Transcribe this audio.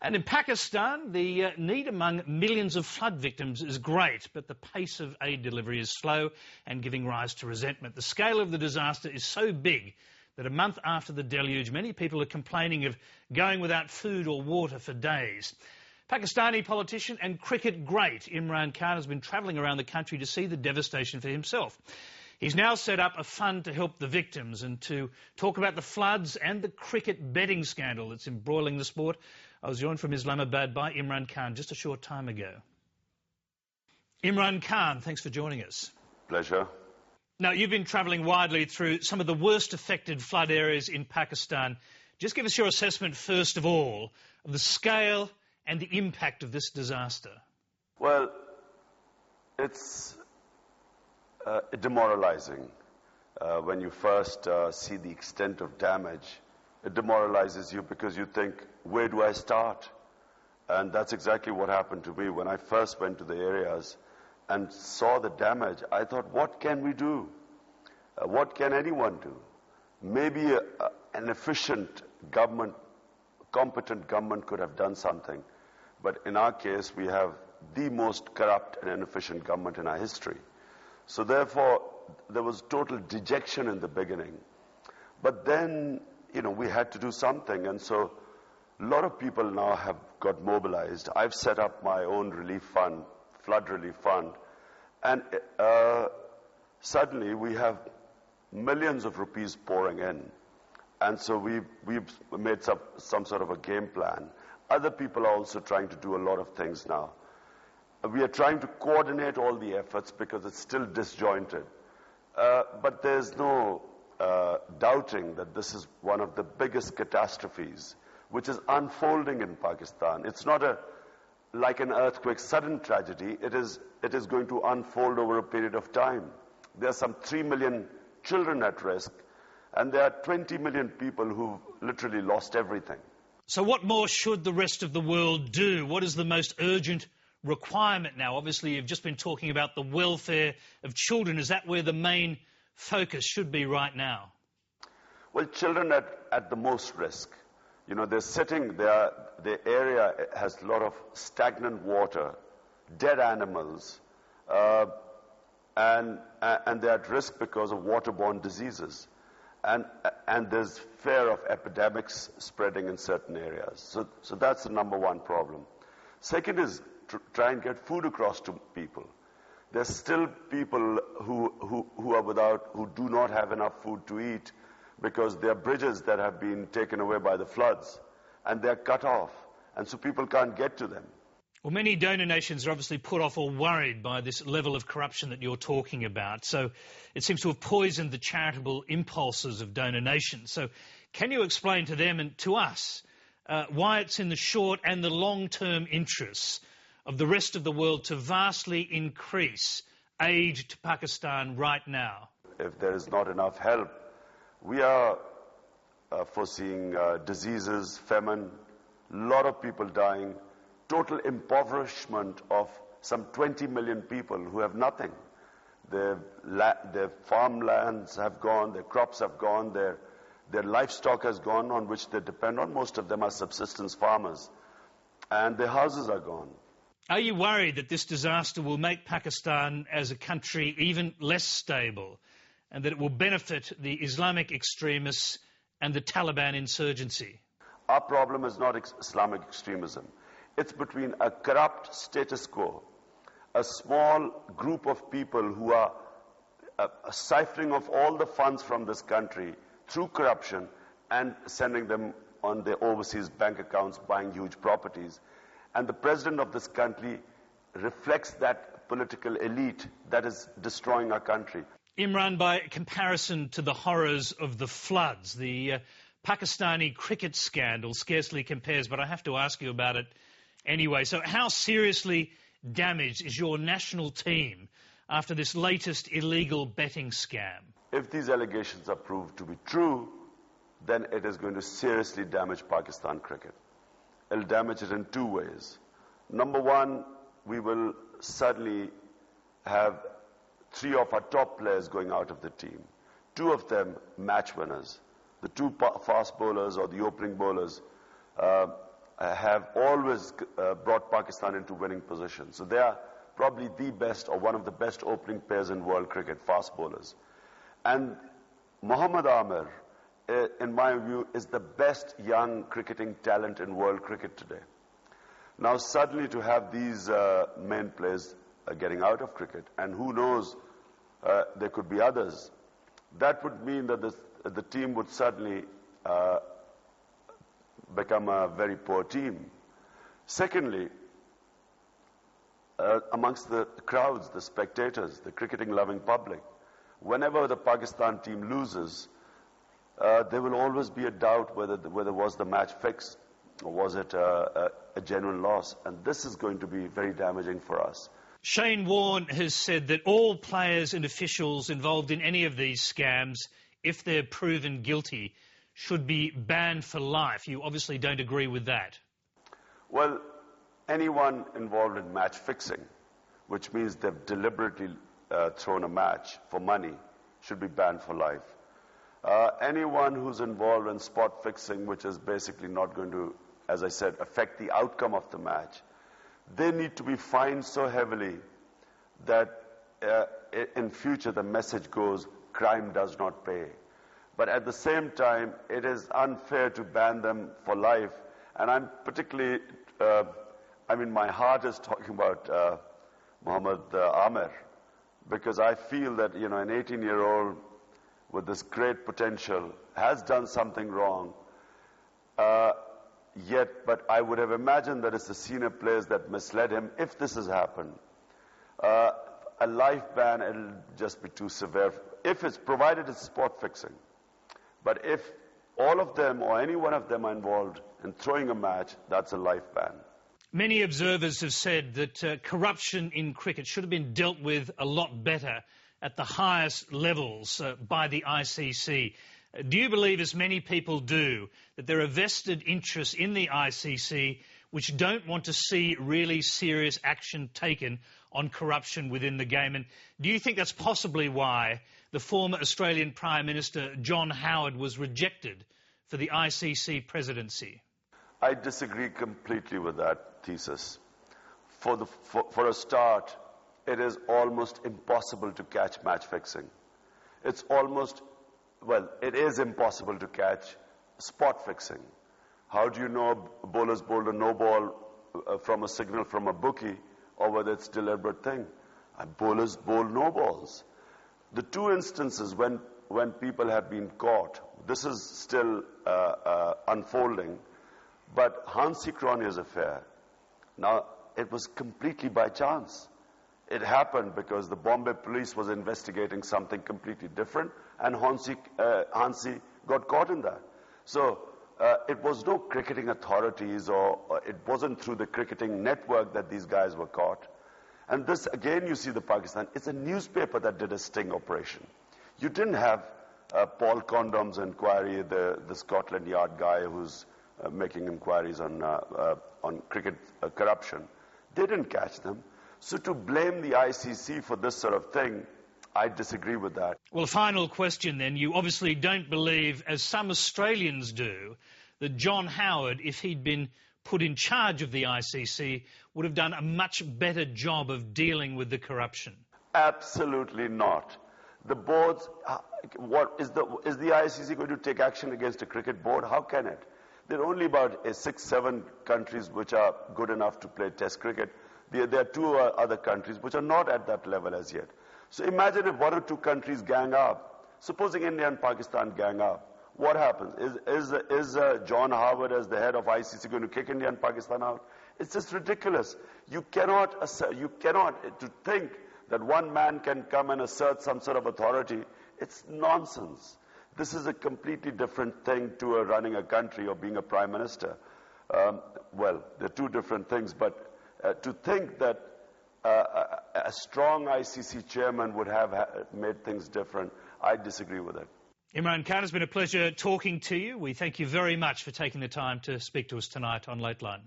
And in Pakistan, the need among millions of flood victims is great, but the pace of aid delivery is slow and giving rise to resentment. The scale of the disaster is so big that a month after the deluge, many people are complaining of going without food or water for days. Pakistani politician and cricket great Imran Khan has been travelling around the country to see the devastation for himself. He's now set up a fund to help the victims and to talk about the floods and the cricket betting scandal that's embroiling the sport. I was joined from Islamabad by Imran Khan just a short time ago. Imran Khan, thanks for joining us. Pleasure. Now, you've been travelling widely through some of the worst affected flood areas in Pakistan. Just give us your assessment, first of all, of the scale and the impact of this disaster. Well, it's demoralizing. When you first see the extent of damage, it demoralizes you because you think, where do I start? And that's exactly what happened to me. When I first went to the areas and saw the damage, I thought, what can we do? What can anyone do? Maybe an efficient government, competent government could have done something. But in our case, we have the most corrupt and inefficient government in our history. So therefore, there was total dejection in the beginning. But then, we had to do something. And so a lot of people now have got mobilized. I've set up my own relief fund, flood relief fund. And suddenly we have millions of rupees pouring in. And so we've made some sort of a game plan. Other people are also trying to do a lot of things now. We are trying to coordinate all the efforts because it's still disjointed. But there's no doubting that this is one of the biggest catastrophes which is unfolding in Pakistan. It's not like an earthquake, sudden tragedy. It is going to unfold over a period of time. There are some 3 million children at risk, and there are 20 million people who've literally lost everything. So what more should the rest of the world do? What is the most urgent requirement now? Obviously, you've just been talking about the welfare of children. Is that where the main focus should be right now? Well, children at the most risk. They're sitting there, the area has a lot of stagnant water, dead animals, and they're at risk because of waterborne diseases. And there's fear of epidemics spreading in certain areas. So that's the number one problem. Second is to try and get food across to people. There's still people who do not have enough food to eat because there are bridges that have been taken away by the floods and they're cut off. And so people can't get to them. Well, many donor nations are obviously put off or worried by this level of corruption that you're talking about. So it seems to have poisoned the charitable impulses of donor nations. So can you explain to them and to us why it's in the short and the long-term interests of the rest of the world to vastly increase aid to Pakistan right now? If there is not enough help, we are foreseeing diseases, famine, a lot of people dying, total impoverishment of some 20 million people who have nothing. Their farmlands have gone, their crops have gone, their livestock has gone on which they depend on. Most of them are subsistence farmers. And their houses are gone. Are you worried that this disaster will make Pakistan as a country even less stable and that it will benefit the Islamic extremists and the Taliban insurgency? Our problem is not Islamic extremism. It's between a corrupt status quo, a small group of people who are siphoning off all the funds from this country through corruption and sending them on their overseas bank accounts, buying huge properties. And the president of this country reflects that political elite that is destroying our country. Imran, by comparison to the horrors of the floods, the Pakistani cricket scandal scarcely compares, but I have to ask you about it anyway. So how seriously damaged is your national team after this latest illegal betting scam? If these allegations are proved to be true, then it is going to seriously damage Pakistan cricket. It'll damage it in two ways. Number one, we will suddenly have 3 of our top players going out of the team. 2 of them match winners. The 2 fast bowlers or the opening bowlers have always brought Pakistan into winning positions. So they are probably the best or one of the best opening pairs in world cricket, fast bowlers. And Mohammad Amir, in my view, is the best young cricketing talent in world cricket today. Now suddenly to have these main players getting out of cricket, and who knows, there could be others, that would mean that the team would suddenly become a very poor team. Secondly, amongst the crowds, the spectators, the cricketing-loving public, whenever the Pakistan team loses, there will always be a doubt whether was the match fixed or was it a genuine loss. And this is going to be very damaging for us. Shane Warne has said that all players and officials involved in any of these scams, if they're proven guilty, should be banned for life. You obviously don't agree with that. Well, anyone involved in match fixing, which means they've deliberately thrown a match for money, should be banned for life. Anyone who's involved in spot fixing, which is basically not going to, as I said, affect the outcome of the match, they need to be fined so heavily that in future the message goes, crime does not pay. But at the same time, it is unfair to ban them for life. And I'm particularly, my heart is talking about Mohammad Amir, because I feel that, an 18-year-old with this great potential has done something wrong. But I would have imagined that it's the senior players that misled him. If this has happened, a life ban, it'll just be too severe. If it's provided it's spot fixing. But if all of them or any one of them are involved in throwing a match, that's a life ban. Many observers have said that corruption in cricket should have been dealt with a lot better at the highest levels by the ICC. Do you believe, as many people do, that there are vested interests in the ICC which don't want to see really serious action taken on corruption within the game? And do you think that's possibly why the former Australian Prime Minister John Howard was rejected for the ICC presidency? I disagree completely with that thesis. For a start, it is almost impossible to catch match fixing. It is impossible to catch spot fixing. How do you know bowlers bowled a no ball from a signal from a bookie, or whether it's a deliberate thing? Bowlers bowl no balls. The two instances when people have been caught, this is still unfolding, but Hansi Cronje's affair, now it was completely by chance. It happened because the Bombay police was investigating something completely different, and Hansi got caught in that. So it was no cricketing authorities, or it wasn't through the cricketing network that these guys were caught. And this, again, you see the Pakistan, it's a newspaper that did a sting operation. You didn't have Paul Condom's inquiry, the Scotland Yard guy who's making inquiries on cricket corruption. They didn't catch them. So to blame the ICC for this sort of thing, I disagree with that. Well, final question then. You obviously don't believe, as some Australians do, that John Howard, if he'd been put in charge of the ICC, would have done a much better job of dealing with the corruption. Absolutely not. The boards, is the ICC going to take action against a cricket board? How can it? There are only about 6-7 countries which are good enough to play test cricket. There are 2 other countries which are not at that level as yet. So imagine if 1 or 2 countries gang up. Supposing India and Pakistan gang up. What happens? Is John Howard, as the head of ICC, going to kick India and Pakistan out? It's just ridiculous. You cannot to think that one man can come and assert some sort of authority. It's nonsense. This is a completely different thing to running a country or being a prime minister. They're 2 different things, but to think that a strong ICC chairman would have made things different, I disagree with it. Imran Khan, it's been a pleasure talking to you. We thank you very much for taking the time to speak to us tonight on Lateline.